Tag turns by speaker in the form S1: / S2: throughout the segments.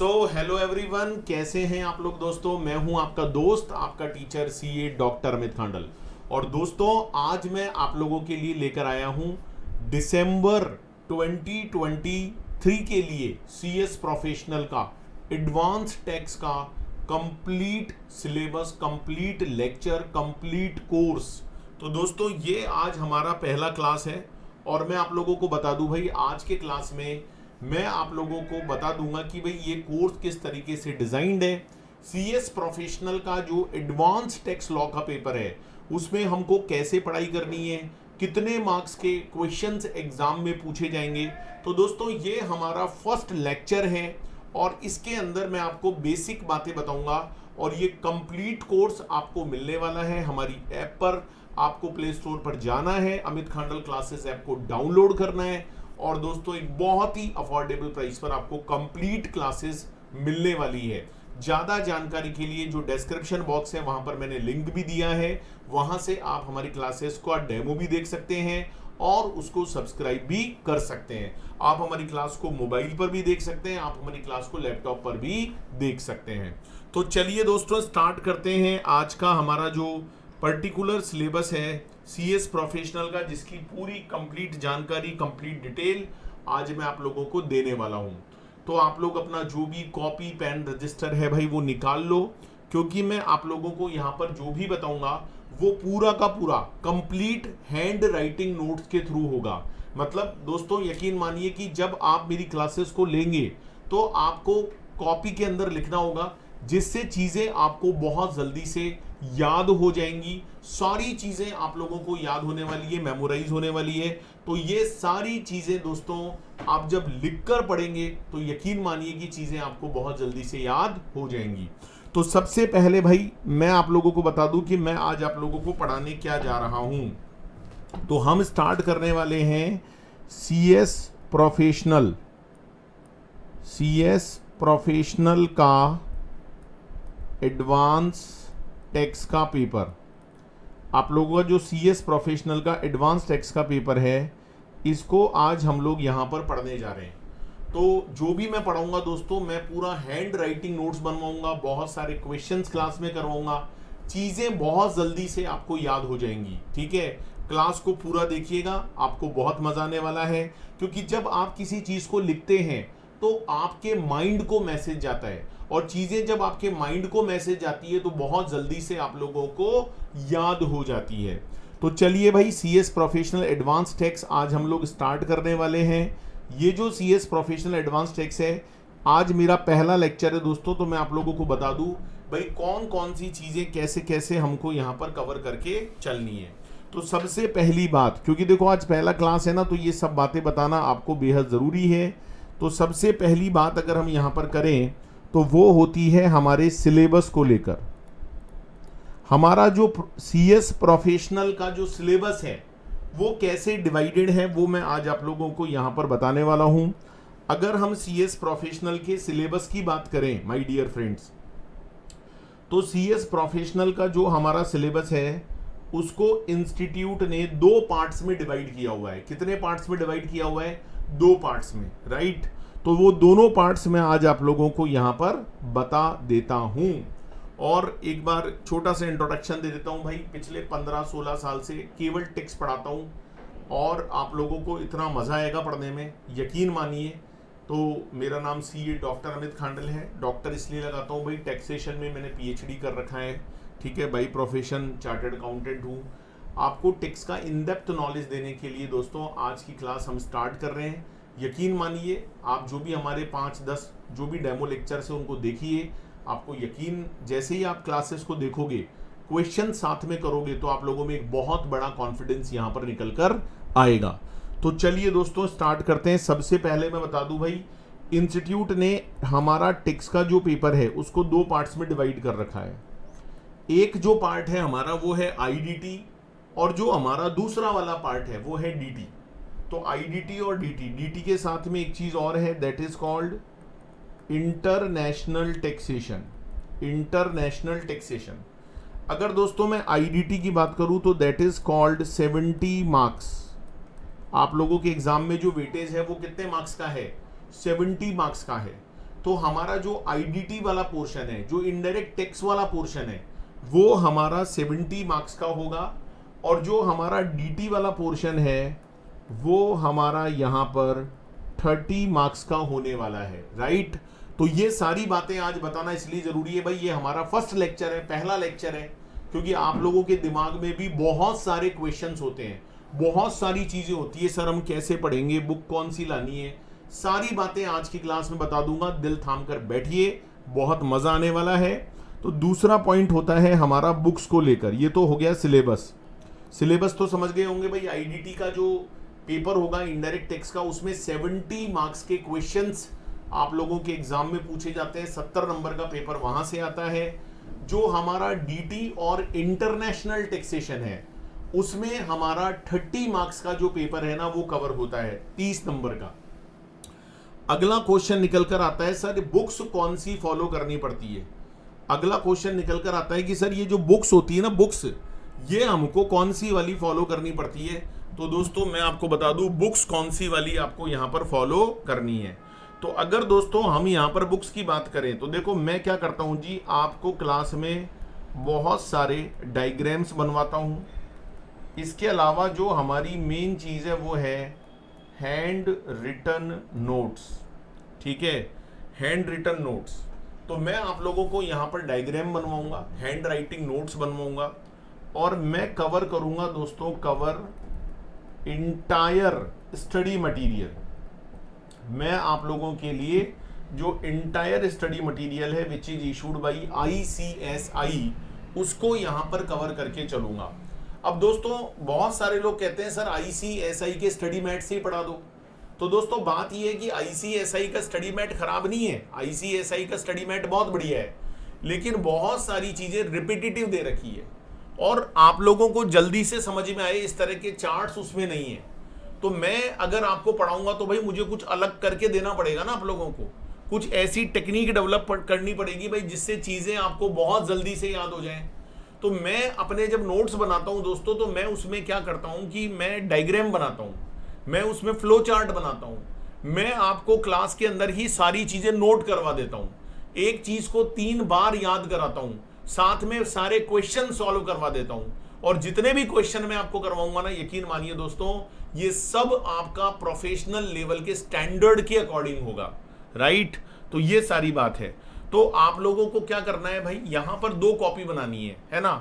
S1: Hello everyone, कैसे हैं आप लोग दोस्तों। मैं हूं आपका दोस्त, आपका teacher CA doctor Amit Khandal. और दोस्तों, आज मैं आप लोगों के लिए लेकर आया हूं दिसंबर 2023 के लिए सीएस प्रोफेशनल का एडवांस टैक्स का complete syllabus, complete lecture, complete course. तो दोस्तों, ये आज हमारा पहला क्लास है और मैं आप लोगों को बता दूं भाई, आज के क्लास में मैं आप लोगों को बता दूंगा कि भाई ये कोर्स किस तरीके से डिजाइंड है। सीएस प्रोफेशनल का जो एडवांस टैक्स लॉ का पेपर है उसमें हमको कैसे पढ़ाई करनी है, कितने मार्क्स के क्वेश्चंस एग्जाम में पूछे जाएंगे। तो दोस्तों, ये हमारा फर्स्ट लेक्चर है और इसके अंदर मैं आपको बेसिक बातें बताऊंगा और ये कंप्लीट कोर्स आपको मिलने वाला है हमारी ऐप पर। आपको प्ले स्टोर पर जाना है, अमित खांडल क्लासेस ऐप को डाउनलोड करना है और दोस्तों एक बहुत ही अफोर्डेबल प्राइस पर आपको कंप्लीट क्लासेस मिलने वाली है। ज़्यादा जानकारी के लिए जो डिस्क्रिप्शन बॉक्स है वहां पर मैंने लिंक भी दिया है, वहां से आप हमारी क्लासेस का डेमो भी देख सकते हैं और उसको सब्सक्राइब भी कर सकते हैं। आप हमारी क्लास को मोबाइल पर भी देख सकते हैं, आप हमारी क्लास को लैपटॉप पर भी देख सकते हैं। तो चलिए दोस्तों, स्टार्ट करते हैं आज का हमारा जो पर्टिकुलर सिलेबस है सीएस प्रोफेशनल का, जिसकी पूरी कंप्लीट जानकारी, कंप्लीट डिटेल आज मैं आप लोगों को देने वाला हूं। तो आप लोग अपना जो भी कॉपी पेन रजिस्टर है भाई वो निकाल लो, क्योंकि मैं आप लोगों को यहाँ पर जो भी बताऊंगा वो पूरा का पूरा कंप्लीट हैंड राइटिंग नोट्स के थ्रू होगा। मतलब दोस्तों, यकीन मानिए कि जब आप मेरी क्लासेस को लेंगे तो आपको कॉपी के अंदर लिखना होगा, जिससे चीजें आपको बहुत जल्दी से याद हो जाएंगी। सारी चीजें आप लोगों को याद होने वाली है, मेमोराइज होने वाली है। तो ये सारी चीजें दोस्तों आप जब लिखकर पढ़ेंगे तो यकीन मानिए कि चीजें आपको बहुत जल्दी से याद हो जाएंगी। तो सबसे पहले भाई मैं आप लोगों को बता दूं कि मैं आज आप लोगों को पढ़ाने क्या जा रहा हूं। तो हम स्टार्ट करने वाले हैं सीएस प्रोफेशनल का एडवांस टैक्स का पेपर। आप लोगों का जो सीएस प्रोफेशनल का एडवांस टैक्स का पेपर है, इसको आज हम लोग यहाँ पर पढ़ने जा रहे हैं। तो जो भी मैं पढ़ाऊंगा दोस्तों, मैं पूरा हैंड राइटिंग नोट्स बनवाऊंगा, बहुत सारे क्वेश्चंस क्लास में करवाऊंगा, चीज़ें बहुत जल्दी से आपको याद हो जाएंगी। ठीक है, क्लास को पूरा देखिएगा, आपको बहुत मजा आने वाला है। क्योंकि जब आप किसी चीज़ को लिखते हैं तो आपके माइंड को मैसेज जाता है, और चीजें जब आपके माइंड को मैसेज जाती है तो बहुत जल्दी से आप लोगों को याद हो जाती है। तो चलिए भाई, सीएस प्रोफेशनल एडवांस टैक्स आज हम लोग स्टार्ट करने वाले हैं। ये जो सीएस प्रोफेशनल एडवांस टैक्स है, आज मेरा पहला लेक्चर है दोस्तों। तो मैं आप लोगों को बता दूं भाई कौन कौन सी चीजें कैसे कैसे हमको यहाँ पर कवर करके चलनी है। तो सबसे पहली बात, क्योंकि देखो आज पहला क्लास है ना, तो ये सब बातें बताना आपको बेहद ज़रूरी है। तो सबसे पहली बात अगर हम यहाँ पर करें तो वो होती है हमारे सिलेबस को लेकर। हमारा जो सीएस प्रोफेशनल का जो सिलेबस है वो कैसे डिवाइडेड है, वो मैं आज आप लोगों को यहाँ पर बताने वाला हूँ। अगर हम सीएस प्रोफेशनल के सिलेबस की बात करें माय डियर फ्रेंड्स, तो सीएस प्रोफेशनल का जो हमारा सिलेबस है उसको इंस्टीट्यूट ने दो पार्ट्स में डिवाइड किया हुआ है। कितने पार्ट्स में डिवाइड किया हुआ है? दो पार्ट्स में, राइट। तो वो दोनों पार्ट्स में आज आप लोगों को यहाँ पर बता देता हूँ। और एक बार छोटा सा इंट्रोडक्शन दे देता हूँ भाई। पिछले 15-16 साल से केवल टैक्स पढ़ाता हूँ और आप लोगों को इतना मज़ा आएगा पढ़ने में, यकीन मानिए। तो मेरा नाम सीए डॉक्टर अमित खांडल है। डॉक्टर इसलिए लगाता हूँ भाई, टैक्सेशन में मैंने पीएचडी कर रखा है। ठीक है, बाई प्रोफेशन चार्टर्ड अकाउंटेंट हूँ। आपको टैक्स का इन डेप्थ नॉलेज देने के लिए दोस्तों आज की क्लास हम स्टार्ट कर रहे हैं। यकीन मानिए, आप जो भी हमारे 5-10 जो भी डेमो लेक्चर्स हैं उनको देखिए। आपको यकीन, जैसे ही आप क्लासेस को देखोगे, क्वेश्चन साथ में करोगे, तो आप लोगों में एक बहुत बड़ा कॉन्फिडेंस यहाँ पर निकल कर आएगा। तो चलिए दोस्तों स्टार्ट करते हैं। सबसे पहले मैं बता दूं भाई, इंस्टीट्यूट ने हमारा टैक्स का जो पेपर है उसको दो पार्ट्स में डिवाइड कर रखा है। एक जो पार्ट है हमारा वो है आईडीटी, और जो हमारा दूसरा वाला पार्ट है वो है डीटी। तो आईडीटी और डीटी के साथ में एक चीज और है, that is called international taxation. International taxation, अगर दोस्तों मैं आईडीटी की बात करूं तो दैट इज कॉल्ड 70 मार्क्स। आप लोगों के एग्जाम में जो वेटेज है वो कितने मार्क्स का है? 70 मार्क्स का है। तो हमारा जो आईडीटी वाला पोर्शन है, जो इनडायरेक्ट टैक्स वाला पोर्शन है, वो हमारा 70 मार्क्स का होगा, और जो हमारा डीटी वाला पोर्शन है वो हमारा यहाँ पर 30 मार्क्स का होने वाला है, राइट। तो ये सारी बातें आज बताना इसलिए जरूरी है भाई, ये हमारा फर्स्ट लेक्चर है, पहला लेक्चर है, क्योंकि आप लोगों के दिमाग में भी बहुत सारे क्वेश्चंस होते हैं, बहुत सारी चीजें होती है, सर हम कैसे पढ़ेंगे, बुक कौन सी लानी है, सारी बातें आज की क्लास में बता दूंगा। दिल थाम कर बैठिए, बहुत मजा आने वाला है। तो दूसरा पॉइंट होता है हमारा बुक्स को लेकर, ये तो हो गया सिलेबस। सिलेबस तो समझ गए होंगे भाई, आईडीटी का जो पेपर होगा इनडायरेक्ट टैक्स का, उसमें 70 मार्क्स के क्वेश्चंस आप लोगों के एग्जाम में पूछे जाते हैं, 70 नंबर का पेपर वहां से आता है। जो हमारा डीटी और इंटरनेशनल टैक्सेशन है उसमें हमारा 30 मार्क्स का जो पेपर है ना वो कवर होता है, 30 नंबर का। अगला क्वेश्चन निकल कर आता है, सर बुक्स कौन सी फॉलो करनी पड़ती है। अगला क्वेश्चन निकल कर आता है कि सर ये जो बुक्स होती है ना, बुक्स ये हमको कौन सी वाली फॉलो करनी पड़ती है। तो दोस्तों मैं आपको बता दूं बुक्स कौन सी वाली आपको यहां पर फॉलो करनी है। तो अगर दोस्तों हम यहां पर बुक्स की बात करें तो देखो मैं क्या करता हूं जी, आपको क्लास में बहुत सारे डायग्राम्स बनवाता हूं। इसके अलावा जो हमारी मेन चीज़ है वो है हैंड रिटन नोट्स, ठीक है, हैंड रिटन नोट्स। तो मैं आप लोगों को यहाँ पर डायग्राम बनवाऊंगा, हैंड राइटिंग नोट्स बनवाऊंगा, और मैं कवर करूंगा दोस्तों, कवर इंटायर स्टडी मटेरियल। मैं आप लोगों के लिए जो इंटायर स्टडी मटेरियल है which is issued by ICSI, उसको यहाँ पर कवर करके चलूंगा। अब दोस्तों बहुत सारे लोग कहते हैं सर ICSI के स्टडी मैट से ही पढ़ा दो। तो दोस्तों बात यह है कि ICSI का स्टडी मैट खराब नहीं है, ICSI का स्टडी मैट बहुत बढ़िया है, लेकिन बहुत सारी चीजें रिपीटेटिव दे रखी है और आप लोगों को जल्दी से समझ में आए इस तरह के चार्ट्स उसमें नहीं है। तो मैं अगर आपको पढ़ाऊंगा तो भाई मुझे कुछ अलग करके देना पड़ेगा ना, आप लोगों को कुछ ऐसी टेक्निक डेवलप करनी पड़ेगी भाई जिससे चीजें आपको बहुत जल्दी से याद हो जाएं। तो मैं अपने जब नोट्स बनाता हूं दोस्तों, तो मैं उसमें क्या करता हूं कि मैं डायग्राम बनाता हूं, मैं उसमें फ्लो चार्ट बनाता हूं, मैं आपको क्लास के अंदर ही सारी चीजें नोट करवा देता हूं, एक चीज को 3 बार याद कराता हूं, साथ में सारे क्वेश्चन सॉल्व करवा देता हूं, और जितने भी क्वेश्चन मैं आपको करवाऊंगा ना, यकीन मानिए दोस्तों ये सब आपका प्रोफेशनल लेवल के स्टैंडर्ड के अकॉर्डिंग होगा, राइट। तो ये सारी बात है। तो आप लोगों को क्या करना है भाई, यहां पर 2 कॉपी बनानी है ना।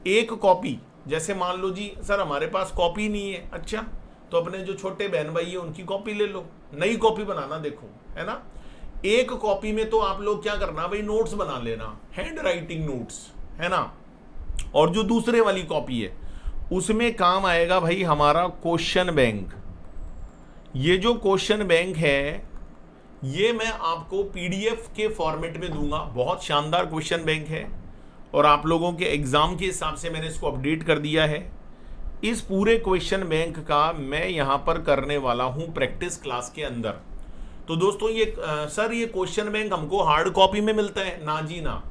S1: एक कॉपी, जैसे मान लो जी सर हमारे पास कॉपी नहीं है, अच्छा तो अपने जो छोटे बहन भाई है उनकी कॉपी ले लो, नई कॉपी बनाना, देखो है ना। एक कॉपी में तो आप लोग क्या करना भाई, नोट्स बना लेना, हैंड राइटिंग नोट्स, है ना। और जो दूसरे वाली कॉपी है उसमें काम आएगा भाई हमारा क्वेश्चन बैंक। ये जो क्वेश्चन बैंक है ये मैं आपको PDF के फॉर्मेट में दूंगा, बहुत शानदार क्वेश्चन बैंक है और आप लोगों के एग्जाम के हिसाब से मैंने इसको अपडेट कर दिया है। इस पूरे क्वेश्चन बैंक का मैं यहां पर करने वाला हूं प्रैक्टिस क्लास के अंदर। तो दोस्तों ये सर ये क्वेश्चन बैंक हमको हार्ड कॉपी में मिलता है ना जी ना,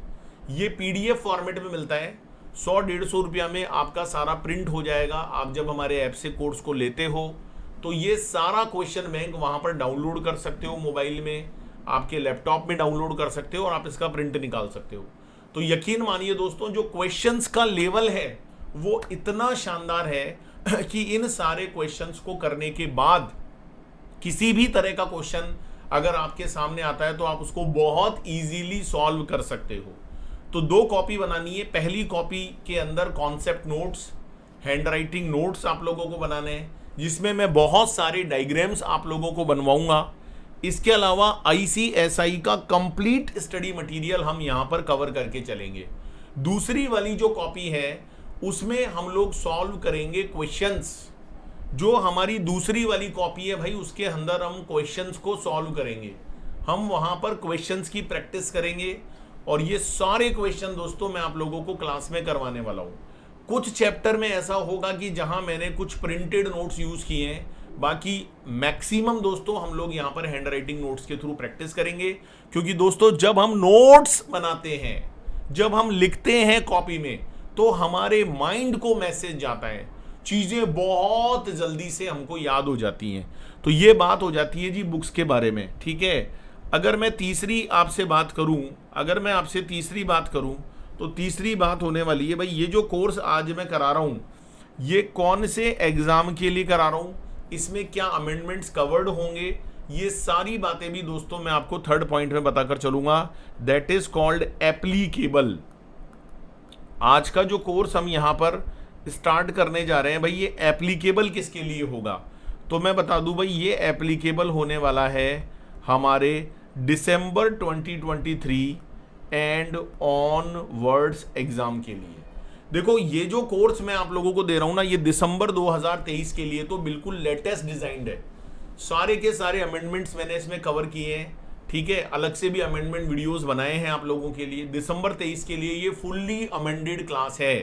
S1: ये PDF फॉर्मेट में मिलता है। 100-150 रुपया में आपका सारा प्रिंट हो जाएगा। आप जब हमारे ऐप से कोर्स को लेते हो तो ये सारा क्वेश्चन बैंक वहां पर डाउनलोड कर सकते हो, मोबाइल में, आपके लैपटॉप में डाउनलोड कर सकते हो और आप इसका प्रिंट निकाल सकते हो। तो यकीन मानिए दोस्तों जो क्वेश्चंस का लेवल है वो इतना शानदार है कि इन सारे क्वेश्चंस को करने के बाद किसी भी तरह का क्वेश्चन अगर आपके सामने आता है तो आप उसको बहुत इजीली सॉल्व कर सकते हो। तो 2 कॉपी बनानी है। पहली कॉपी के अंदर concept notes, hand writing notes आप लोगों को बनाने हैं, जिसमें मैं बहुत सारे डायग्राम्स आप लोगों को बनवाऊंगा। इसके अलावा ICSI का कंप्लीट स्टडी मटेरियल हम यहां पर कवर करके चलेंगे। दूसरी वाली जो कॉपी है उसमें हम लोग सॉल्व करेंगे क्वेश्चंस। जो हमारी दूसरी वाली कॉपी है भाई उसके अंदर हम क्वेश्चंस को सॉल्व करेंगे, हम वहां पर क्वेश्चंस की प्रैक्टिस करेंगे और ये सारे क्वेश्चन दोस्तों मैं आप लोगों को क्लास में करवाने वाला हूं। कुछ चैप्टर में ऐसा होगा कि जहां मैंने कुछ प्रिंटेड नोट्स यूज किए हैं, बाकी मैक्सिमम दोस्तों हम लोग यहां पर हैंड राइटिंग नोट्स के थ्रू प्रैक्टिस करेंगे। क्योंकि दोस्तों जब हम नोट्स बनाते हैं, जब हम लिखते हैं कॉपी में, तो हमारे माइंड को मैसेज जाता है, चीजें बहुत जल्दी से हमको याद हो जाती हैं। तो ये बात हो जाती है जी बुक्स के बारे में, ठीक है। अगर मैं तीसरी आपसे बात करूं, अगर मैं आपसे तीसरी बात करूं, तो तीसरी बात होने वाली है भाई, ये जो कोर्स आज मैं करा रहा हूं, ये कौन से एग्जाम के लिए करा रहा हूं, इसमें क्या अमेंडमेंट्स कवर्ड होंगे, ये सारी बातें भी दोस्तों मैं आपको थर्ड पॉइंट में बताकर चलूंगा। That is called applicable. आज का जो कोर्स हम यहां पर स्टार्ट करने जा रहे हैं भाई, ये एप्लीकेबल किसके लिए होगा, तो मैं बता दूं भाई, ये एप्लीकेबल होने वाला है हमारे दिसंबर 2023 एंड ऑनवर्ड्स एग्जाम के लिए। देखो ये जो कोर्स मैं आप लोगों को दे रहा हूं ना, ये दिसंबर 2023 के लिए तो बिल्कुल लेटेस्ट डिजाइंड है। सारे के सारे अमेंडमेंट्स मैंने इसमें कवर किए हैं, ठीक है, अलग से भी अमेंडमेंट वीडियोस बनाए हैं आप लोगों के लिए। दिसंबर 23 के लिए ये फुल्ली अमेंडेड क्लास है,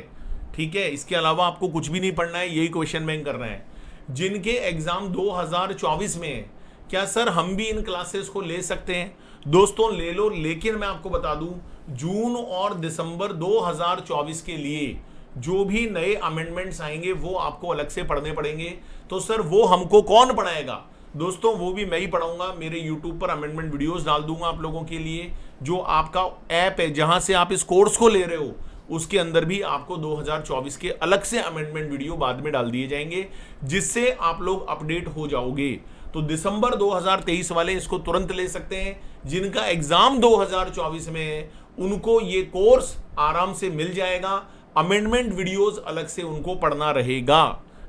S1: ठीक है। इसके अलावा आपको कुछ भी नहीं पढ़ना है, यही क्वेश्चन बैंक करना है। जिनके एग्जाम 2024 में है, क्या सर हम भी इन क्लासेस को ले सकते हैं? दोस्तों ले लो, लेकिन मैं आपको बता दूं, जून और दिसंबर 2024 के लिए जो भी नए अमेंडमेंट्स आएंगे वो आपको अलग से पढ़ने पड़ेंगे। तो सर वो हमको कौन पढ़ाएगा? दोस्तों वो भी मैं ही पढ़ाऊंगा। मेरे यूट्यूब पर अमेंडमेंट वीडियोस डाल दूंगा आप लोगों के लिए। जो आपका ऐप है जहां से आप इस कोर्स को ले रहे हो, उसके अंदर भी आपको 2024 के अलग से अमेंडमेंट वीडियो बाद में डाल दिए जाएंगे, जिससे आप लोग अपडेट हो जाओगे। तो दिसंबर 2023 वाले इसको तुरंत ले सकते हैं। जिनका एग्जाम 2024 में है उनको ये कोर्स आराम से मिल जाएगा, अमेंडमेंट वीडियोस अलग से उनको पढ़ना रहेगा,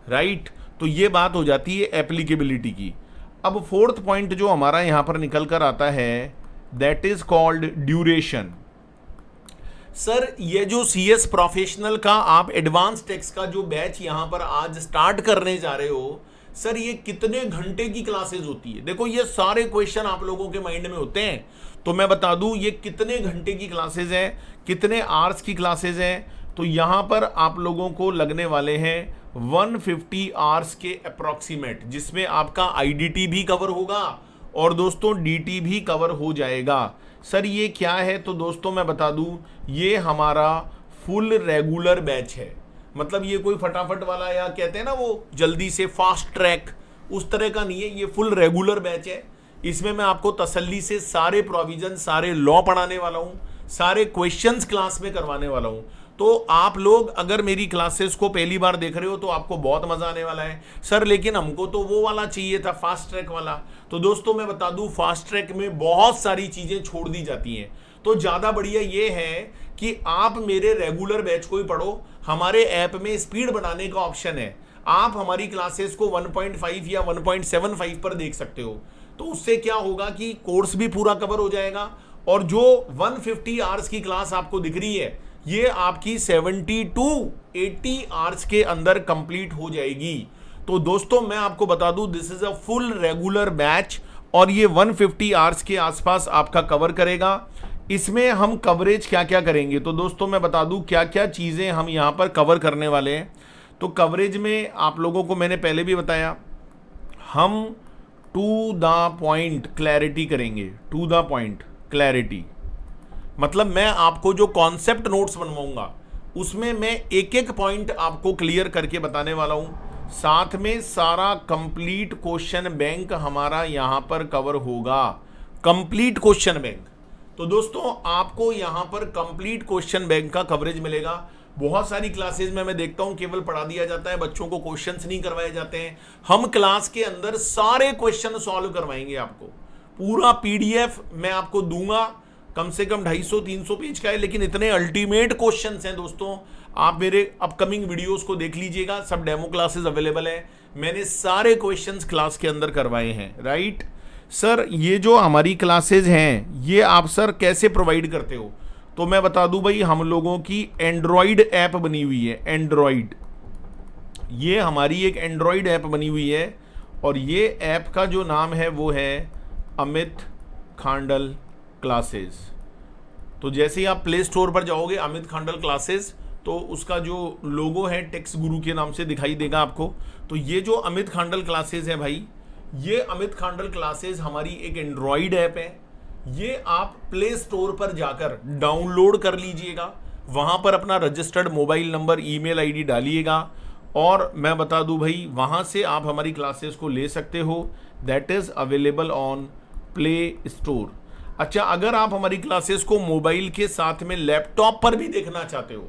S1: राइट। तो ये बात हो जाती है एप्लीकेबिलिटी की। अब फोर्थ पॉइंट जो हमारा यहां पर निकल कर आता है, that is called duration. Sir ये जो सीएस प्रोफेशनल का आप एडवांस टैक्स का जो बैच यहां पर आज स्टार्ट करने जा रहे हो, सर ये कितने घंटे की क्लासेस होती है? देखो ये सारे क्वेश्चन आप लोगों के माइंड में होते हैं, तो मैं बता दूं ये कितने घंटे की क्लासेस हैं, कितने आवर्स की क्लासेस हैं। तो यहां पर आप लोगों को लगने वाले हैं 150 आवर्स के अप्रॉक्सीमेट, जिसमें आपका आईडीटी भी कवर होगा और दोस्तों डीटी भी कवर हो जाएगा। सर ये क्या है? तो दोस्तों मैं बता दूं, ये हमारा फुल रेगुलर बैच है। मतलब ये कोई फटाफट वाला या कहते हैं ना वो जल्दी से फास्ट ट्रैक, उस तरह का नहीं है। ये फुल रेगुलर बैच है। इसमें मैं आपको तसल्ली से सारे प्रोविजन, सारे लॉ पढ़ाने वाला हूं, सारे क्वेश्चंस क्लास में करवाने वाला हूं। तो आप लोग अगर मेरी क्लासेस को पहली बार देख रहे हो तो आपको बहुत मजा आने वाला है। सर लेकिन हमको तो वो वाला चाहिए था, फास्ट ट्रैक वाला। तो दोस्तों मैं बता दूं, फास्ट ट्रैक में बहुत सारी चीजें छोड़ दी जाती हैं। तो ज्यादा बढ़िया ये है कि आप मेरे रेगुलर बैच को ही पढ़ो। हमारे ऐप में स्पीड बढ़ाने का ऑप्शन है, आप हमारी क्लासेस को 1.5 या 1.75 पर देख सकते हो। तो उससे क्या होगा कि कोर्स भी पूरा कवर हो जाएगा, और जो 150 आवर्स की क्लास आपको दिख रही है ये आपकी 70 to 80 आवर्स के अंदर कंप्लीट हो जाएगी। तो दोस्तों मैं आपको बता दूं, this is a full regular batch और ये 150 आवर्स के आसपास आपका कवर करेगा। इसमें हम कवरेज क्या क्या करेंगे, तो दोस्तों मैं बता दूं क्या क्या चीज़ें हम यहाँ पर कवर करने वाले हैं। तो कवरेज में आप लोगों को मैंने पहले भी बताया, हम टू द पॉइंट क्लैरिटी करेंगे। टू द पॉइंट क्लैरिटी मतलब मैं आपको जो कॉन्सेप्ट नोट्स बनवाऊंगा उसमें मैं एक एक पॉइंट आपको क्लियर करके बताने वाला हूं। साथ में सारा कंप्लीट क्वेश्चन बैंक हमारा यहां पर कवर होगा, कंप्लीट क्वेश्चन बैंक। तो दोस्तों आपको यहां पर कंप्लीट क्वेश्चन बैंक का कवरेज मिलेगा। बहुत सारी क्लासेस में मैं देखता हूं केवल पढ़ा दिया जाता है, बच्चों को क्वेश्चंस नहीं करवाए जाते हैं। हम क्लास के अंदर सारे क्वेश्चन सॉल्व करवाएंगे। आपको पूरा पीडीएफ मैं आपको दूंगा, कम से कम 250-300 पेज का है, लेकिन इतने अल्टीमेट क्वेश्चंस हैं दोस्तों। आप मेरे अपकमिंग वीडियोस को देख लीजिएगा, सब डेमो क्लासेस अवेलेबल है। मैंने सारे क्वेश्चंस क्लास के अंदर करवाए हैं, राइट। सर ये जो हमारी क्लासेज हैं ये आप सर कैसे प्रोवाइड करते हो, तो मैं बता दूं भाई, हम लोगों की एंड्रॉइड ऐप बनी हुई है। एंड्रॉइड, ये हमारी एक एंड्रॉइड ऐप बनी हुई है और ये ऐप का जो नाम है वो है अमित खांडल क्लासेस। तो जैसे ही आप प्ले स्टोर पर जाओगे अमित खांडल क्लासेस, तो उसका जो लोगो है टेक्स्ट गुरु के नाम से दिखाई देगा आपको। तो ये जो अमित खांडल क्लासेस है भाई, ये अमित खांडल क्लासेस हमारी एक एंड्रॉइड ऐप है। ये आप प्ले स्टोर पर जाकर डाउनलोड कर लीजिएगा, वहां पर अपना registered mobile number, email ID डालिएगा और मैं बता दूं भाई, वहां से आप हमारी क्लासेस को ले सकते हो। That is available on play store. अच्छा, अगर आप हमारी क्लासेस को मोबाइल के साथ में लैपटॉप पर भी देखना चाहते हो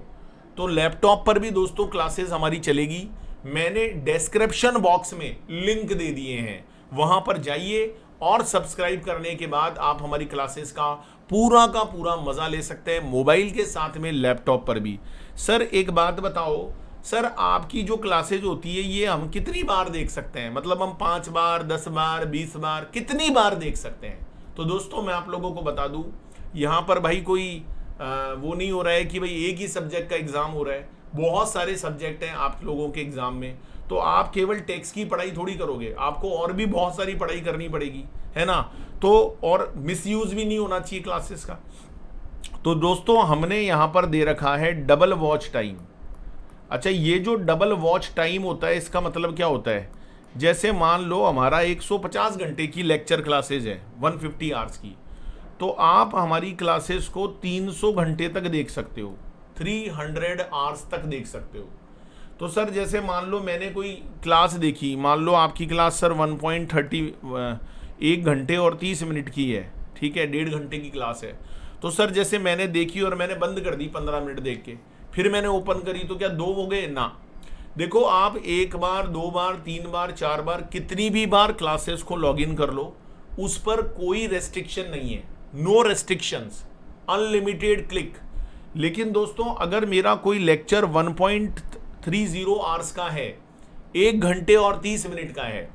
S1: तो लैपटॉप पर भी दोस्तों क्लासेस हमारी चलेगी। मैंने डिस्क्रिप्शन बॉक्स में लिंक दे दिए हैं, वहां पर जाइए और सब्सक्राइब करने के बाद आप हमारी क्लासेस का पूरा मजा ले सकते हैं, मोबाइल के साथ में लैपटॉप पर भी। सर एक बात बताओ, सर आपकी जो क्लासेज होती है ये हम कितनी बार देख सकते हैं? मतलब हम 5 बार, 10 बार, 20 बार, कितनी बार देख सकते हैं? तो दोस्तों मैं आप लोगों को बता दूं, यहाँ पर भाई कोई वो नहीं हो रहा है कि भाई एक ही सब्जेक्ट का एग्जाम हो रहा है, बहुत सारे सब्जेक्ट हैं आप लोगों के एग्जाम में। तो आप केवल टेक्स्ट की पढ़ाई थोड़ी करोगे, आपको और भी बहुत सारी पढ़ाई करनी पड़ेगी, है ना। तो और मिसयूज भी नहीं होना चाहिए क्लासेस का। तो दोस्तों हमने यहाँ पर दे रखा है डबल वॉच टाइम। अच्छा, ये जो डबल वॉच टाइम होता है इसका मतलब क्या होता है? जैसे मान लो हमारा 150 घंटे की लेक्चर क्लासेज है, 150 आवर्स की, तो आप हमारी क्लासेस को 300 घंटे तक देख सकते हो, 300 आवर्स तक देख सकते हो। तो सर जैसे मान लो मैंने कोई क्लास देखी, मान लो आपकी क्लास सर 1 घंटे और 30 मिनट की है, ठीक है, 1.5 घंटे की क्लास है। तो सर जैसे मैंने देखी और मैंने बंद कर दी 15 मिनट देख के, फिर मैंने ओपन करी, तो क्या 2 हो गए? ना। देखो आप 1 बार, 2 बार, 3 बार, 4 बार, कितनी भी बार क्लासेस को लॉग इन कर लो, उस पर कोई रेस्ट्रिक्शन नहीं है, नो रेस्ट्रिक्शंस, अनलिमिटेड क्लिक। लेकिन दोस्तों अगर मेरा कोई लेक्चर 1.30 आवर्स का है, 1 घंटे और 30 मिनट का है,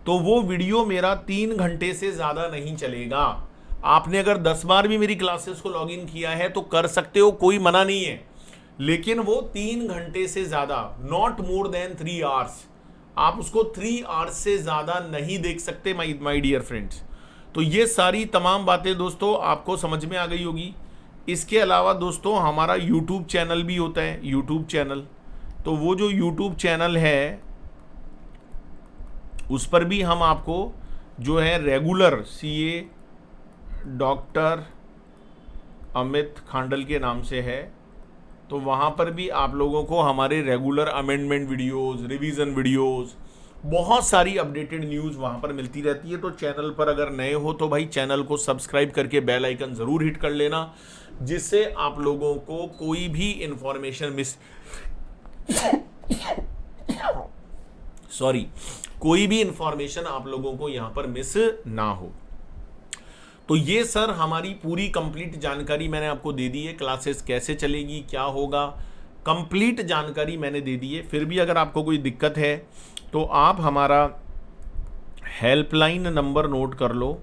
S1: तो वो वीडियो मेरा 3 घंटे से ज्यादा नहीं चलेगा। आपने अगर 10 बार भी मेरी क्लासेस को लॉग इन किया है तो कर सकते हो, कोई मना नहीं है, लेकिन वो 3 घंटे से ज्यादा, नॉट मोर देन 3 आवर्स, आप उसको 3 आवर्स से ज्यादा नहीं देख सकते माय डियर फ्रेंड्स। तो ये सारी तमाम बातें दोस्तों आपको समझ में आ गई होगी। इसके अलावा दोस्तों हमारा यूट्यूब चैनल भी होता है, यूट्यूब चैनल, तो वो जो यूट्यूब चैनल है उस पर भी हम आपको जो है regular CA doctor Amit Khandal के नाम से है, तो वहाँ पर भी आप लोगों को हमारे regular amendment videos, revision videos, बहुत सारी अपडेटेड न्यूज़ वहाँ पर मिलती रहती है। तो चैनल पर अगर नए हो तो भाई चैनल को सब्सक्राइब करके बेल आइकन ज़रूर हिट कर लेना, जिससे आप लोगों को कोई भी इंफॉर्मेशन कोई भी इंफॉर्मेशन आप लोगों को यहाँ पर मिस ना हो। तो ये सर हमारी पूरी कंप्लीट जानकारी मैंने आपको दे दी है, क्लासेस कैसे चलेगी, क्या होगा, कंप्लीट जानकारी मैंने दे दी है। फिर भी अगर आपको कोई दिक्कत है तो आप हमारा हेल्पलाइन नंबर नोट कर लो,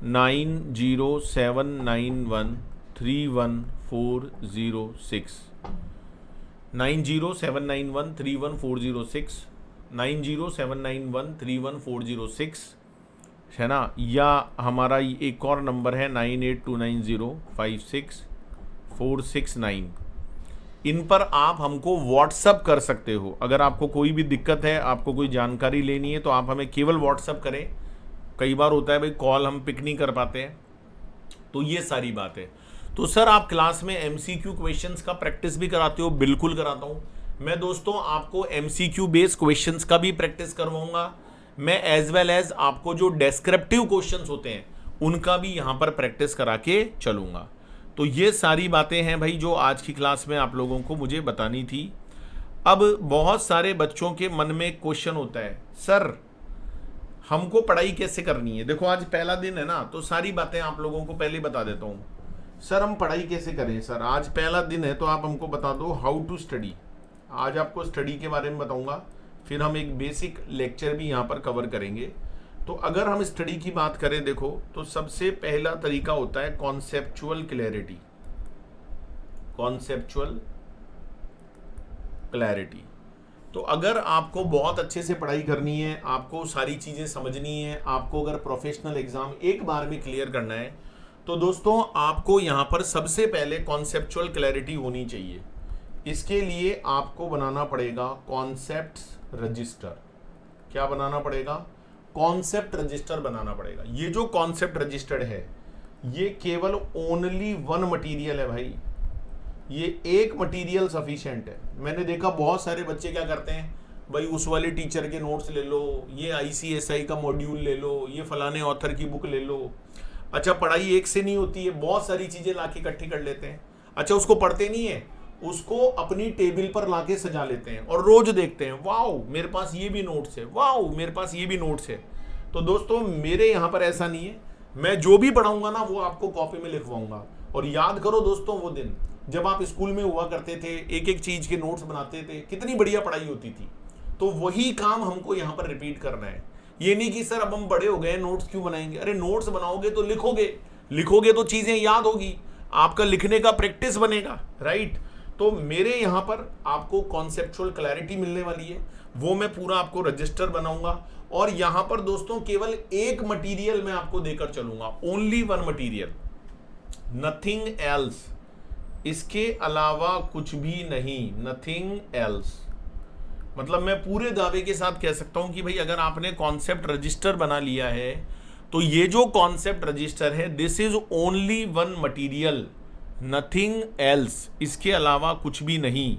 S1: 9079131406, 9079131406, 9079131406, है ना। या हमारा एक और नंबर है 9829056469। इन पर आप हमको व्हाट्सअप कर सकते हो। अगर आपको कोई भी दिक्कत है, आपको कोई जानकारी लेनी है, तो आप हमें केवल व्हाट्सअप करें। कई बार होता है भाई कॉल हम पिक नहीं कर पाते हैं, तो ये सारी बात है। तो सर आप क्लास में MCQ क्वेश्चंस का प्रैक्टिस भी कराते हो? बिल्कुल कराता हूँ मैं दोस्तों, आपको MCQ बेस्ड क्वेश्चंस का भी प्रैक्टिस करवाऊंगा मैं, एज वेल एज आपको जो डेस्क्रिप्टिव क्वेश्चंस होते हैं उनका भी यहाँ पर प्रैक्टिस करा के चलूँगा। तो ये सारी बातें हैं भाई जो आज की क्लास में आप लोगों को मुझे बतानी थी। अब बहुत सारे बच्चों के मन में एक क्वेश्चन होता है, सर हमको पढ़ाई कैसे करनी है? देखो आज पहला दिन है ना, तो सारी बातें आप लोगों को पहले बता देता हूँ। सर हम पढ़ाई कैसे करें? सर आज पहला दिन है तो आप हमको बता दो हाउ टू स्टडी। आज आपको स्टडी के बारे में बताऊँगा, फिर हम एक बेसिक लेक्चर भी यहाँ पर कवर करेंगे। तो अगर हम स्टडी की बात करें, देखो तो सबसे पहला तरीका होता है कॉन्सेप्चुअल क्लैरिटी। कॉन्सेप्चुअल क्लैरिटी, तो अगर आपको बहुत अच्छे से पढ़ाई करनी है, आपको सारी चीज़ें समझनी है, आपको अगर प्रोफेशनल एग्जाम एक बार में क्लियर करना है, तो दोस्तों आपको यहाँ पर सबसे पहले कॉन्सेप्चुअल क्लैरिटी होनी चाहिए। इसके लिए आपको बनाना पड़ेगा कॉन्सेप्ट रजिस्टर। क्या बनाना पड़ेगा? कॉन्सेप्ट रजिस्टर बनाना पड़ेगा। ये जो कॉन्सेप्ट रजिस्टर है ये केवल ओनली 1 मटेरियल है भाई, ये एक मटेरियल सफिशिएंट है। मैंने देखा बहुत सारे बच्चे क्या करते हैं, भाई उस वाले टीचर के नोट्स ले लो, ये ICSI का मॉड्यूल ले लो, ये फलाने ऑथर की बुक ले लो। अच्छा पढ़ाई एक से नहीं होती है, बहुत सारी चीजें लाके इकट्ठी कर लेते हैं। अच्छा उसको पढ़ते नहीं है, उसको अपनी टेबल पर लाके सजा लेते हैं और रोज देखते हैं, वाओ मेरे पास ये भी नोट्स है, वाओ मेरे पास ये भी नोट्स है। तो दोस्तों मेरे यहाँ पर ऐसा नहीं है, मैं जो भी पढ़ाऊंगा ना वो आपको कॉपी में लिखवाऊंगा। और याद करो दोस्तों वो दिन जब आप स्कूल में हुआ करते थे, एक एक चीज के नोट्स बनाते थे, कितनी बढ़िया पढ़ाई होती थी। तो वही काम हमको यहाँ पर रिपीट करना है। ये नहीं कि सर अब हम बड़े हो गए नोट्स क्यों बनाएंगे, अरे नोट्स बनाओगे तो लिखोगे, लिखोगे तो चीजें याद होगी, आपका लिखने का प्रैक्टिस बनेगा, राइट। तो मेरे यहाँ पर आपको कॉन्सेप्चुअल क्लैरिटी मिलने वाली है, वो मैं पूरा आपको रजिस्टर बनाऊंगा। और यहां पर दोस्तों केवल एक मटेरियल मैं आपको देकर चलूंगा, only one material, nothing else, इसके अलावा कुछ भी नहीं, नथिंग एल्स। मतलब मैं पूरे दावे के साथ कह सकता हूं कि भाई अगर आपने कॉन्सेप्ट रजिस्टर बना लिया है तो ये जो कॉन्सेप्ट रजिस्टर है this is only one material, nothing else, इसके अलावा कुछ भी नहीं,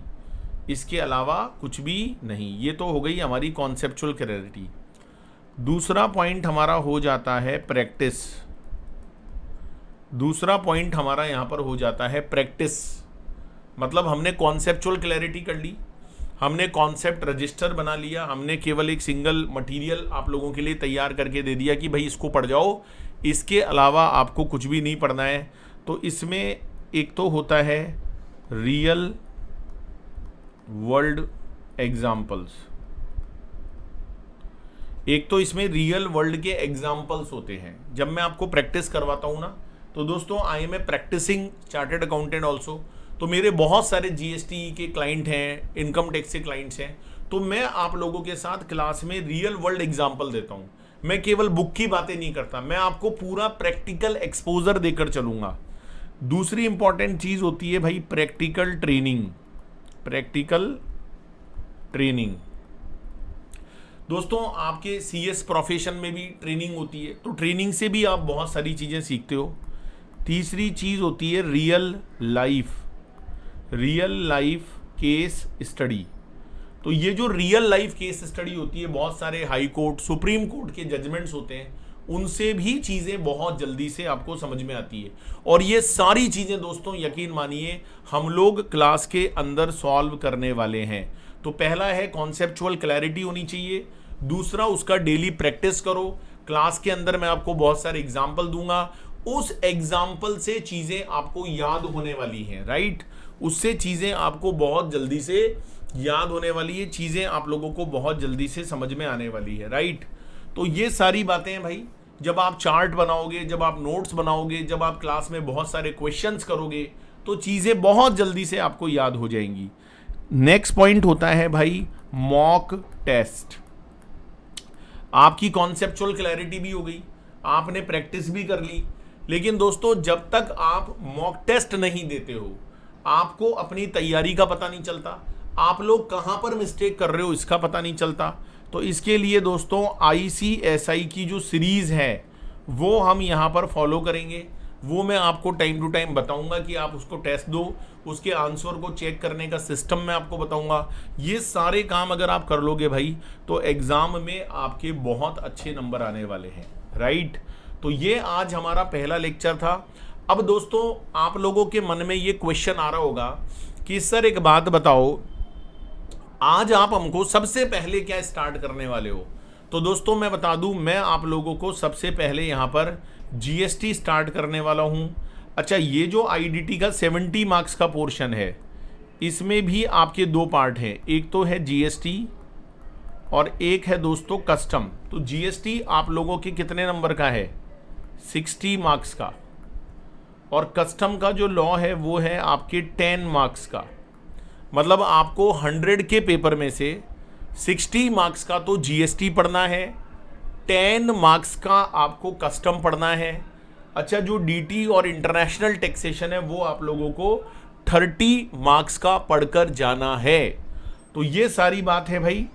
S1: इसके अलावा कुछ भी नहीं। ये तो हो गई हमारी कॉन्सेप्चुअल क्लैरिटी। दूसरा पॉइंट हमारा हो जाता है प्रैक्टिस। दूसरा पॉइंट हमारा यहां पर हो जाता है प्रैक्टिस। मतलब हमने कॉन्सेप्चुअल क्लैरिटी कर ली, हमने कॉन्सेप्ट रजिस्टर बना लिया, हमने केवल एक सिंगल मटेरियल आप लोगों के लिए तैयार करके दे दिया कि भाई इसको पढ़ जाओ, इसके अलावा आपको कुछ भी नहीं पढ़ना है। तो इसमें एक तो होता है रियल वर्ल्ड एग्जाम्पल्स, एक तो इसमें रियल वर्ल्ड के एग्जाम्पल्स होते हैं। जब मैं आपको प्रैक्टिस करवाता हूं ना, तो दोस्तों I am a practising chartered accountant also, तो मेरे बहुत सारे जीएसटी के क्लाइंट हैं, इनकम टैक्स के क्लाइंट्स हैं, तो मैं आप लोगों के साथ क्लास में रियल वर्ल्ड एग्जाम्पल देता हूं। मैं केवल बुक की बातें नहीं करता, मैं आपको पूरा प्रैक्टिकल एक्सपोजर देकर चलूंगा। दूसरी इंपॉर्टेंट चीज होती है भाई प्रैक्टिकल ट्रेनिंग, प्रैक्टिकल ट्रेनिंग। दोस्तों आपके सीएस प्रोफेशन में भी ट्रेनिंग होती है, तो ट्रेनिंग से भी आप बहुत सारी चीज़ें सीखते हो। तीसरी चीज़ होती है real life, real life case study. तो ये जो रियल लाइफ केस स्टडी होती है, बहुत सारे हाई कोर्ट, सुप्रीम कोर्ट के जजमेंट्स होते हैं, उनसे भी चीज़ें बहुत जल्दी से आपको समझ में आती है। और ये सारी चीज़ें दोस्तों यकीन मानिए हम लोग क्लास के अंदर सॉल्व करने वाले हैं। तो पहला है कॉन्सेप्चुअल क्लैरिटी होनी चाहिए, दूसरा उसका डेली प्रैक्टिस करो। क्लास के अंदर मैं आपको बहुत सारे एग्जाम्पल दूंगा, उस एग्जाम्पल से चीजें आपको याद होने वाली हैं, राइट। उससे चीजें आपको बहुत जल्दी से याद होने वाली है, चीजें आप लोगों को बहुत जल्दी से समझ में आने वाली है, राइट। तो ये सारी बातें हैं भाई, जब आप चार्ट बनाओगे, जब आप नोट्स बनाओगे, जब आप क्लास में बहुत सारे क्वेश्चंस करोगे, तो चीजें बहुत जल्दी से आपको याद हो जाएंगी। नेक्स्ट पॉइंट होता है भाई मॉक टेस्ट। आपकी कॉन्सेप्चुअल क्लैरिटी भी हो गई, आपने प्रैक्टिस भी कर ली, लेकिन दोस्तों जब तक आप मॉक टेस्ट नहीं देते हो आपको अपनी तैयारी का पता नहीं चलता, आप लोग कहां पर मिस्टेक कर रहे हो इसका पता नहीं चलता। तो इसके लिए दोस्तों ICSI की जो सीरीज है वो हम यहां पर फॉलो करेंगे, वो मैं आपको टाइम टू टाइम बताऊंगा कि आप उसको टेस्ट दो, उसके आंसर को चेक करने का सिस्टम मैं आपको बताऊंगा। ये सारे काम अगर आप कर लोगे भाई तो एग्जाम में आपके बहुत अच्छे नंबर आने वाले हैं, राइट। तो ये आज हमारा पहला लेक्चर था। अब दोस्तों आप लोगों के मन में ये क्वेश्चन आ रहा होगा कि सर एक बात बताओ, आज आप हमको सबसे पहले क्या स्टार्ट करने वाले हो। तो दोस्तों मैं बता दूं, मैं आप लोगों को सबसे पहले यहां पर जीएसटी स्टार्ट करने वाला हूं। अच्छा ये जो आईडीटी का 70 मार्क्स का पोर्शन है, इसमें भी आपके दो पार्ट हैं, एक तो है जीएसटी और एक है दोस्तों कस्टम। तो जीएसटी आप लोगों के कितने नंबर का है, 60 मार्क्स का, और कस्टम का जो लॉ है वो है आपके 10 मार्क्स का। मतलब आपको 100 के पेपर में से 60 मार्क्स का तो जीएसटी पढ़ना है, 10 मार्क्स का आपको कस्टम पढ़ना है। अच्छा जो डीटी और इंटरनेशनल टैक्सेशन है वो आप लोगों को 30 मार्क्स का पढ़कर जाना है। तो ये सारी बात है भाई,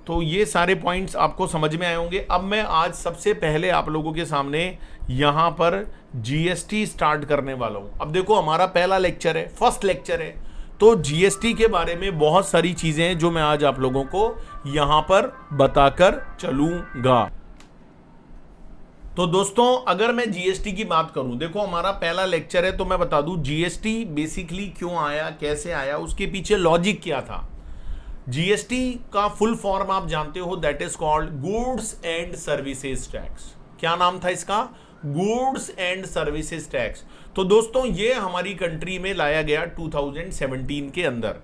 S1: तो ये सारे पॉइंट्स आपको समझ में आए होंगे। अब मैं आज सबसे पहले आप लोगों के सामने यहाँ पर जीएसटी स्टार्ट करने वाला हूँ। अब देखो हमारा पहला लेक्चर है, फर्स्ट लेक्चर है, तो जीएसटी के बारे में बहुत सारी चीज़ें हैं जो मैं आज आप लोगों को यहाँ पर बताकर चलूँगा। तो दोस्तों अगर मैं जीएसटी की बात करूं, देखो हमारा पहला लेक्चर है तो मैं बता दूं जीएसटी बेसिकली क्यों आया, कैसे आया, उसके पीछे लॉजिक क्या था। जीएसटी का फुल फॉर्म आप जानते हो, that is called goods and services tax. क्या नाम था इसका? Goods and services tax. तो दोस्तों ये हमारी कंट्री में लाया गया 2017 के अंदर।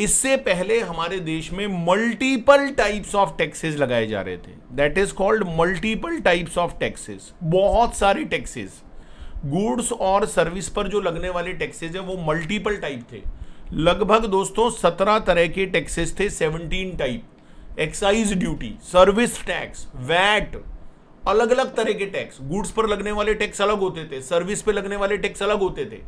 S1: इससे पहले हमारे देश में मल्टीपल टाइप्स ऑफ टैक्सेस लगाए जा रहे थे, that is called multiple types of taxes. बहुत सारे टैक्सेस गुड्स और सर्विस पर जो लगने वाले टैक्सेस है वो मल्टीपल टाइप थे। लगभग दोस्तों 17 तरह के टैक्सेस थे, 17 type. Excise duty, service tax, VAT, अलग अलग तरह के टैक्स। गुड्स पर लगने वाले टैक्स अलग होते थे, सर्विस पे लगने वाले टैक्स अलग होते थे।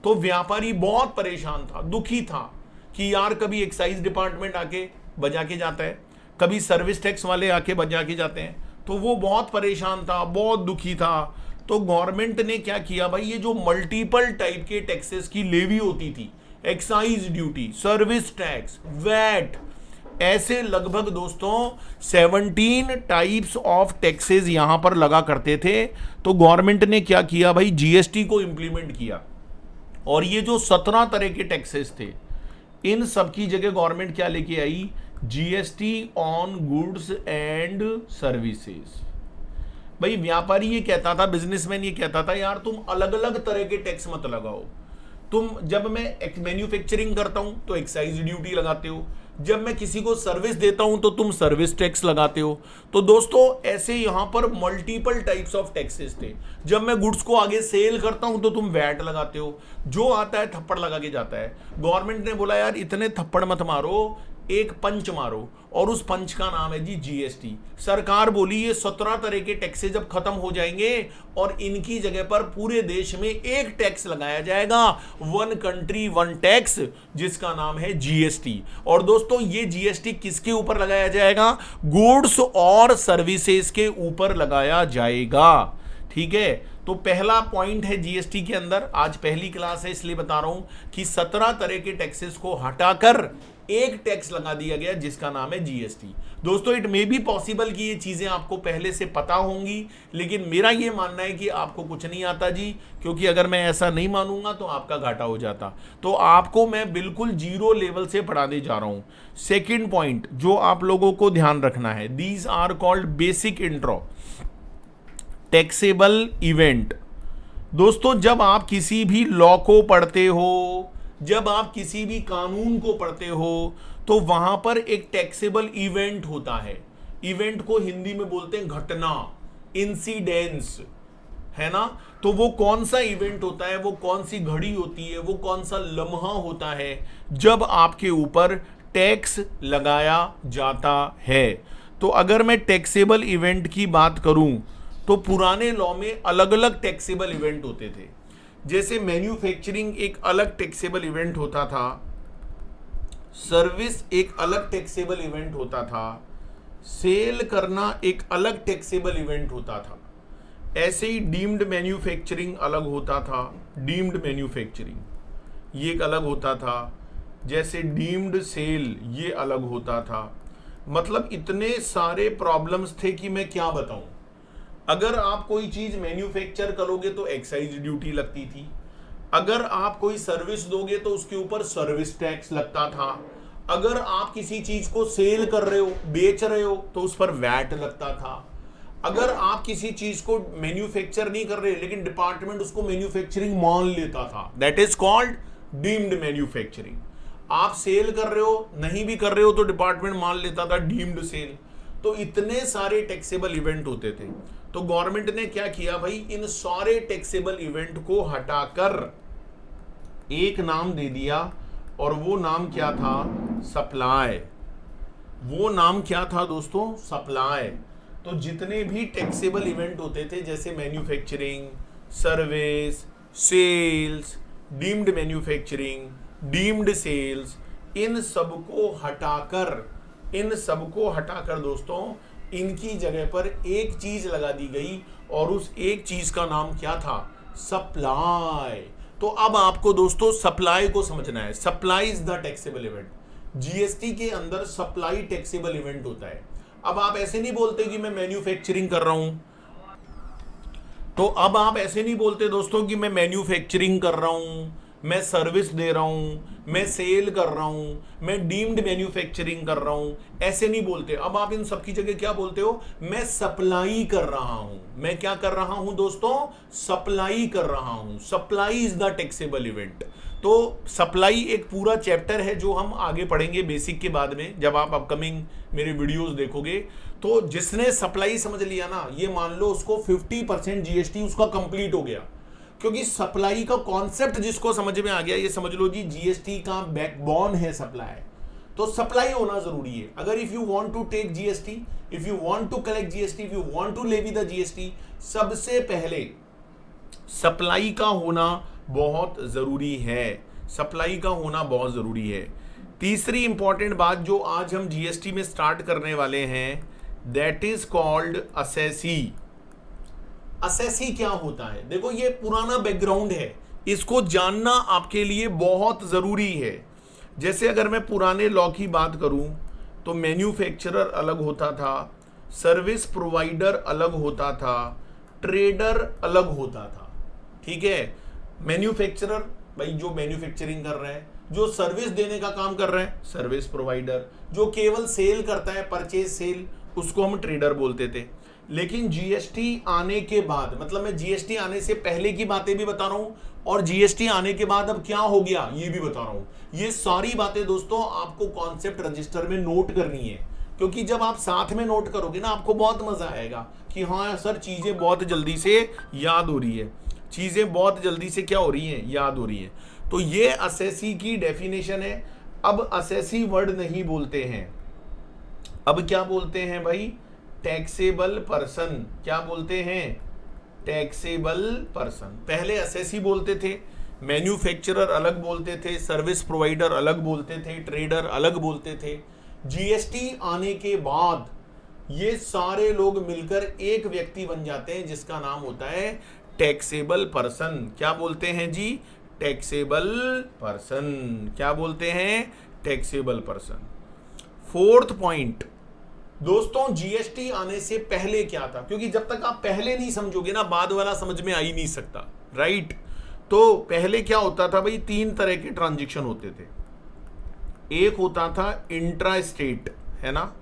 S1: तो व्यापारी बहुत परेशान था, दुखी था कि यार कभी एक्साइज डिपार्टमेंट आके बजा के जाता है, कभी सर्विस टैक्स वाले आके बजा के जाते हैं। तो वो बहुत परेशान था, बहुत दुखी था। तो गवर्नमेंट ने क्या किया भाई, ये जो मल्टीपल टाइप के टैक्सेस की लेवी होती थी, excise duty, service tax, VAT, ऐसे लगभग दोस्तों 17 टाइप्स ऑफ टैक्सेस यहां पर लगा करते थे। तो गवर्नमेंट ने क्या किया भाई, जीएसटी को इंप्लीमेंट किया। और ये जो 17 तरह के टैक्सेस थे, इन सब की जगह गवर्नमेंट क्या लेके आई, GST on goods and services. भाई व्यापारी ये कहता था, बिजनेसमैन ये कहता था, यार तुम अलग अलग तरह के टैक्स मत लगाओ। तुम, जब मैं मैन्युफैक्चरिंग करता हूं तो एक्साइज ड्यूटी लगाते हो, जब मैं किसी को सर्विस देता हूं तो तुम सर्विस टैक्स लगाते हो। तो दोस्तों ऐसे यहां पर मल्टीपल टाइप्स ऑफ टैक्सेस थे। जब मैं गुड्स को आगे सेल करता हूं तो तुम वैट लगाते हो, जो आता है थप्पड़ लगा के जाता है। गवर्नमेंट ने बोला यार इतने थप्पड़ मत मारो, एक पंच मारो, और उस पंच का नाम है जी जीएसटी। सरकार बोली ये 17 तरह के टैक्सेस जब खत्म हो जाएंगे और इनकी जगह पर पूरे देश में एक टैक्स लगाया जाएगा, वन कंट्री वन टैक्स, जिसका नाम है जीएसटी। और दोस्तों ये जीएसटी किसके ऊपर लगाया जाएगा? गुड्स और सर्विसेज के ऊपर लगाया जाएगा। ठीक है, तो पहला पॉइंट है जीएसटी के अंदर, आज पहली क्लास है इसलिए बता रहा हूं कि 17 तरह के टैक्सेस को हटाकर एक टैक्स लगा दिया गया जिसका नाम है जीएसटी। दोस्तों इट मे बी पॉसिबल कि ये चीजें आपको पहले से पता होंगी, लेकिन मेरा ये मानना है कि आपको कुछ नहीं आता जी, क्योंकि अगर मैं ऐसा नहीं मानूंगा तो आपका घाटा हो जाता। तो आपको मैं बिल्कुल जीरो लेवल से पढ़ाने जा रहा हूं। सेकेंड पॉइंट जो आप लोगों को ध्यान रखना है, these are called basic intro taxable event. दोस्तों जब आप किसी भी लॉ को पढ़ते हो, जब आप किसी भी कानून को पढ़ते हो, तो वहां पर एक टैक्सेबल इवेंट होता है। इवेंट को हिंदी में बोलते हैं घटना, इंसिडेंस, है ना। तो वो कौन सा इवेंट होता है, वो कौन सी घड़ी होती है, वो कौन सा लम्हा होता है जब आपके ऊपर टैक्स लगाया जाता है। तो अगर मैं टैक्सेबल इवेंट की बात करूं तो पुराने लॉ में अलग अलग टैक्सेबल इवेंट होते थे। जैसे मैन्युफैक्चरिंग एक अलग टैक्सेबल इवेंट होता था, सर्विस एक अलग टैक्सेबल इवेंट होता था, सेल करना एक अलग टैक्सेबल इवेंट होता था। ऐसे ही डीम्ड मैन्युफैक्चरिंग अलग होता था, डीम्ड मैन्युफैक्चरिंग ये एक अलग होता था। जैसे डीम्ड सेल ये अलग होता था। मतलब इतने सारे प्रॉब्लम्स थे कि मैं क्या बताऊं। अगर आप कोई चीज मैन्युफैक्चर करोगे तो एक्साइज ड्यूटी लगती थी, अगर आप कोई सर्विस दोगे तो उसके ऊपर सर्विस टैक्स लगता था, अगर आप किसी चीज को सेल कर रहे हो, बेच रहे हो, तो उस पर वैट लगता था। अगर आप किसी चीज को मैन्युफैक्चर नहीं कर रहे लेकिन डिपार्टमेंट उसको मैन्युफैक्चरिंग मान लेता था, that is called deemed manufacturing. आप सेल कर रहे हो, नहीं भी कर रहे हो तो डिपार्टमेंट मान लेता था डीम्ड सेल। तो इतने सारे टैक्सेबल इवेंट होते थे। तो गवर्नमेंट ने क्या किया भाई, इन सारे टैक्सेबल इवेंट को हटाकर एक नाम दे दिया, और वो नाम क्या था? सप्लाई। वो नाम क्या था दोस्तों? सप्लाई। तो जितने भी टैक्सेबल इवेंट होते थे जैसे manufacturing, service, sales, deemed manufacturing, deemed sales, इन सबको हटाकर दोस्तों इनकी जगह पर एक चीज लगा दी गई, और उस एक चीज का नाम क्या था? सप्लाई। तो अब आपको दोस्तों सप्लाई को समझना है। Supply is the taxable event. GST के अंदर सप्लाई टैक्सेबल इवेंट होता है। अब आप ऐसे नहीं बोलते कि मैं मैन्युफैक्चरिंग कर रहा हूं, तो अब आप ऐसे नहीं बोलते दोस्तों कि मैं मैन्युफैक्चरिंग कर रहा हूं, मैं सर्विस दे रहा हूं, मैं सेल कर रहा हूं, मैं डीम्ड मैन्युफैक्चरिंग कर रहा हूं, ऐसे नहीं बोलते। अब आप इन सबकी जगह क्या बोलते हो, मैं सप्लाई कर रहा हूं। मैं क्या कर रहा हूं दोस्तों, सप्लाई कर रहा हूं। Supply is the taxable event. तो सप्लाई एक पूरा चैप्टर है जो हम आगे पढ़ेंगे बेसिक के बाद में, जब आप अपकमिंग मेरे वीडियोस देखोगे। तो जिसने सप्लाई समझ लिया ना, ये मान लो उसको 50% जीएसटी उसका कंप्लीट हो गया, क्योंकि सप्लाई का कॉन्सेप्ट जिसको समझ में आ गया, ये समझ लो जी जीएसटी का बैकबोन है सप्लाई। तो सप्लाई होना जरूरी है। अगर if you want to take GST, if you want to collect GST, if you want to levy the GST, सबसे पहले सप्लाई का होना बहुत जरूरी है। सप्लाई का होना बहुत जरूरी है। तीसरी इंपॉर्टेंट बात जो आज हम जीएसटी में स्टार्ट करने वाले हैं, that is called assessee. Assessee क्या होता है, देखो ये पुराना बैकग्राउंड है, इसको जानना आपके लिए बहुत जरूरी है। जैसे अगर मैं पुराने लॉ की बात करूं तो मैन्युफैक्चरर अलग होता था, सर्विस प्रोवाइडर अलग होता था, ट्रेडर अलग होता था। ठीक है, मैन्युफैक्चरर भाई जो मैन्युफैक्चरिंग कर रहे हैं, जो सर्विस देने का काम कर रहे हैं सर्विस प्रोवाइडर, जो केवल सेल करता है परचेज सेल, उसको हम ट्रेडर बोलते थे। लेकिन जीएसटी आने के बाद, मतलब मैं जीएसटी आने से पहले की बातें भी बता रहा हूं और जीएसटी आने के बाद अब क्या हो गया ये भी बता रहा हूं। ये सारी बातें दोस्तों आपको कॉन्सेप्ट रजिस्टर में नोट करनी है, क्योंकि जब आप साथ में नोट करोगे ना आपको बहुत मजा आएगा कि हाँ सर चीजें बहुत जल्दी से याद हो रही है, चीजें बहुत जल्दी से क्या हो रही हैं, याद हो रही हैं। तो ये असेसी की डेफिनेशन है। अब असेसी वर्ड नहीं बोलते हैं, अब क्या बोलते हैं भाई, टैक्सेबल पर्सन। क्या बोलते हैं, टैक्सेबल पर्सन। पहले असेसी बोलते थे, मैन्युफैक्चरर अलग बोलते थे, सर्विस प्रोवाइडर अलग बोलते थे, ट्रेडर अलग बोलते थे। जीएसटी आने के बाद ये सारे लोग मिलकर एक व्यक्ति बन जाते हैं जिसका नाम होता है टैक्सेबल पर्सन। क्या बोलते हैं जी, टैक्सेबल पर्सन। क्या बोलते हैं, टैक्सेबल पर्सन। फोर्थ पॉइंट दोस्तों, जीएसटी आने से पहले क्या था, क्योंकि जब तक आप पहले नहीं समझोगे ना बाद वाला समझ में आ ही नहीं सकता, राइट। तो पहले क्या होता था भाई, तीन तरह के ट्रांजैक्शन होते थे। एक होता था इंट्रा स्टेट, है ना,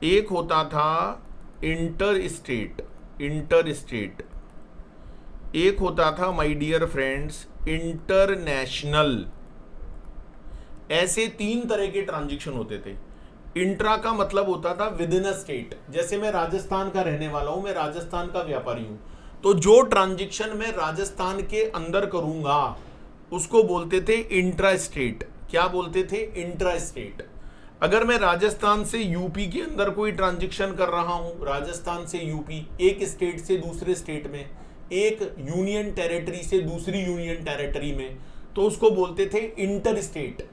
S1: एक होता था इंटर स्टेट, इंटर स्टेट, एक होता था माय डियर फ्रेंड्स इंटरनेशनल। ऐसे तीन तरह के ट्रांजैक्शन होते थे। इंट्रा का मतलब होता था विद इन अ स्टेट, जैसे मैं राजस्थान का रहने वाला हूं, मैं राजस्थान का व्यापारी हूं, तो जो ट्रांजैक्शन मैं राजस्थान के अंदर करूंगा उसको बोलते थे इंट्रा स्टेट। क्या बोलते थे, इंट्रा स्टेट। अगर मैं राजस्थान से यूपी के अंदर कोई ट्रांजैक्शन कर रहा हूं, राजस्थान से यूपी, एक स्टेट से दूसरे स्टेट में, एक यूनियन टेरिटरी से दूसरी यूनियन टेरिटरी में, तो उसको बोलते थे इंटर स्टेट।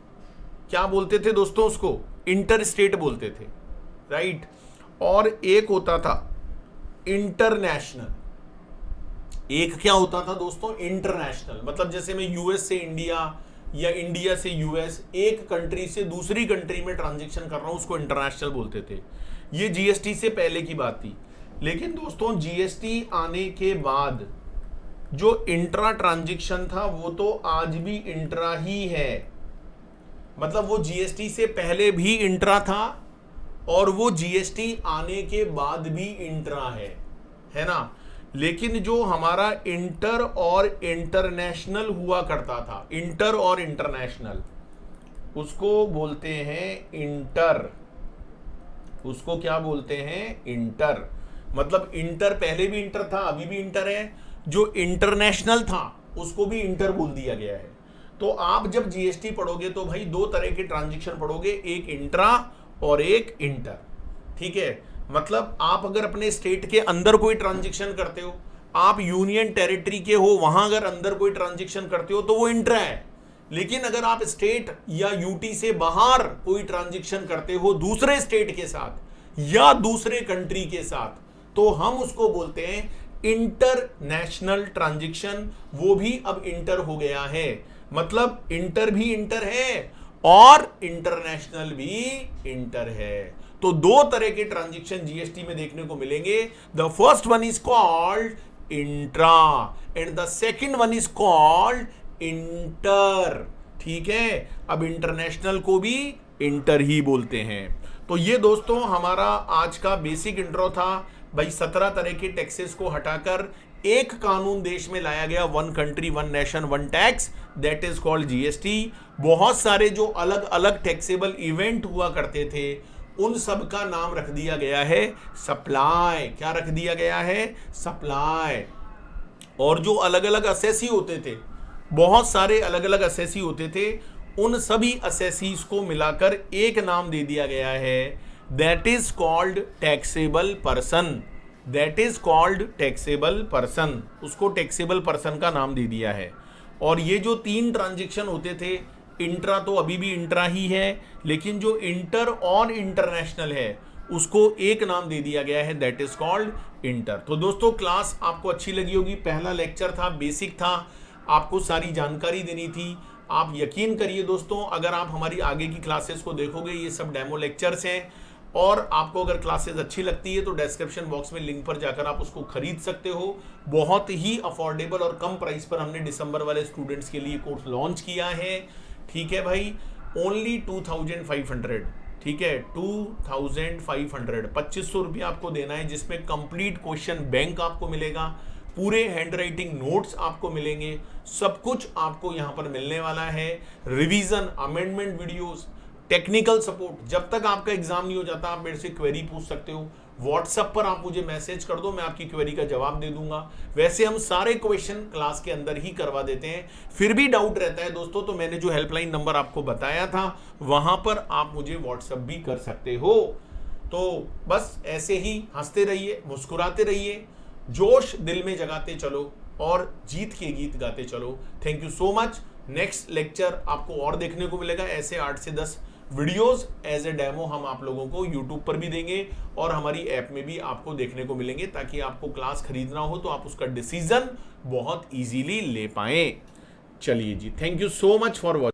S1: क्या बोलते थे दोस्तों, उसको इंटर स्टेट बोलते थे, राइट। और एक होता था इंटरनेशनल। एक क्या होता था दोस्तों, इंटरनेशनल, मतलब जैसे मैं यूएस से इंडिया या इंडिया से यूएस, एक कंट्री से दूसरी कंट्री में ट्रांजैक्शन कर रहा हूं, उसको इंटरनेशनल बोलते थे। ये जीएसटी से पहले की बात थी। लेकिन दोस्तों जीएसटी आने के बाद जो इंट्रा ट्रांजैक्शन था वो तो आज भी इंट्रा ही है, मतलब वो जीएसटी से पहले भी इंट्रा था और वो जीएसटी आने के बाद भी इंट्रा है ना। लेकिन जो हमारा इंटर और इंटरनेशनल हुआ करता था, इंटर और इंटरनेशनल, उसको बोलते हैं इंटर। उसको क्या बोलते हैं, इंटर। मतलब इंटर पहले भी इंटर था, अभी भी इंटर है। जो इंटरनेशनल था उसको भी इंटर बोल दिया गया है। तो आप जब जीएसटी पढ़ोगे तो भाई दो तरह के ट्रांजैक्शन पढ़ोगे, एक इंट्रा और एक इंटर। ठीक है, मतलब आप अगर अपने स्टेट के अंदर कोई ट्रांजैक्शन करते हो, आप यूनियन टेरिटरी के हो, वहां अगर अंदर कोई ट्रांजैक्शन करते हो तो वो इंट्रा है। लेकिन अगर आप स्टेट या यूटी से बाहर कोई ट्रांजैक्शन करते हो दूसरे स्टेट के साथ या दूसरे कंट्री के साथ, तो हम उसको बोलते हैं इंटरनेशनल ट्रांजैक्शन। वो भी अब इंटर हो गया है, मतलब इंटर भी इंटर है और इंटरनेशनल भी इंटर है। तो दो तरह के ट्रांजैक्शन जीएसटी में देखने को मिलेंगे। The first one is called intra and the second one is called inter. ठीक है, अब इंटरनेशनल को भी इंटर ही बोलते हैं। तो ये दोस्तों हमारा आज का बेसिक इंट्रो था भाई। 17 तरह के टैक्सेस को हटाकर एक कानून देश में लाया गया, one country one nation one tax, that is called GST. बहुत सारे जो अलग अलग टैक्सेबल इवेंट हुआ करते थे उन सब का नाम रख दिया गया है सप्लाई। क्या रख दिया गया है? सप्लाई। और जो अलग अलग असेसी होते थे, बहुत सारे अलग अलग असेसी होते थे, उन सभी असेसीज को मिलाकर एक नाम दे दिया गया है, that is called taxable person. That is called taxable person. उसको टैक्सेबल पर्सन का नाम दे दिया है। और ये जो तीन ट्रांजैक्शन होते थे, इंट्रा तो अभी भी इंट्रा ही है, लेकिन जो इंटर और इंटरनेशनल है उसको एक नाम दे दिया गया है, दैट इज कॉल्ड इंटर। तो दोस्तों क्लास आपको अच्छी लगी होगी। पहला लेक्चर था, बेसिक था, आपको सारी जानकारी देनी थी। आप यकीन करिए दोस्तों, अगर आप हमारी आगे की क्लासेस को देखोगे, ये सब डेमो लेक्चर्स हैं, और आपको अगर क्लासेस अच्छी लगती है तो डिस्क्रिप्शन बॉक्स में लिंक पर जाकर आप उसको खरीद सकते हो। बहुत ही अफोर्डेबल और कम प्राइस पर हमने दिसंबर वाले स्टूडेंट्स के लिए कोर्स लॉन्च किया है। ठीक है भाई, ओनली 2500। ठीक है, 2500, 2500 रुपये आपको देना है, जिसमें कंप्लीट क्वेश्चन बैंक आपको मिलेगा, पूरे हैंड राइटिंग नोट्स आपको मिलेंगे, सब कुछ आपको यहाँ पर मिलने वाला है। Revision, amendment videos, technical support. जब तक आपका एग्जाम नहीं हो जाता आप मेरे से क्वेरी पूछ सकते हो। व्हाट्सएप पर आप मुझे मैसेज कर दो, मैं आपकी क्वेरी का जवाब दे दूंगा। वैसे हम सारे क्वेश्चन क्लास के अंदर ही करवा देते हैं। फिर भी डाउट रहता है दोस्तों, तो मैंने जो हेल्पलाइन नंबर आपको बताया था वहां पर आप मुझे व्हाट्सएप भी कर सकते हो। तो बस ऐसे ही हंसते रहिए, मुस्कुराते रहिए, जोश दिल में जगाते चलो और जीत के गीत गाते चलो। Thank you so much. Next lecture आपको और देखने को मिलेगा, ऐसे 8 से 10 वीडियोस एज ए डेमो हम आप लोगों को यूट्यूब पर भी देंगे और हमारी ऐप में भी आपको देखने को मिलेंगे, ताकि आपको क्लास खरीदना हो तो आप उसका डिसीजन बहुत इजीली ले पाएं। चलिए जी, thank you so much for watching.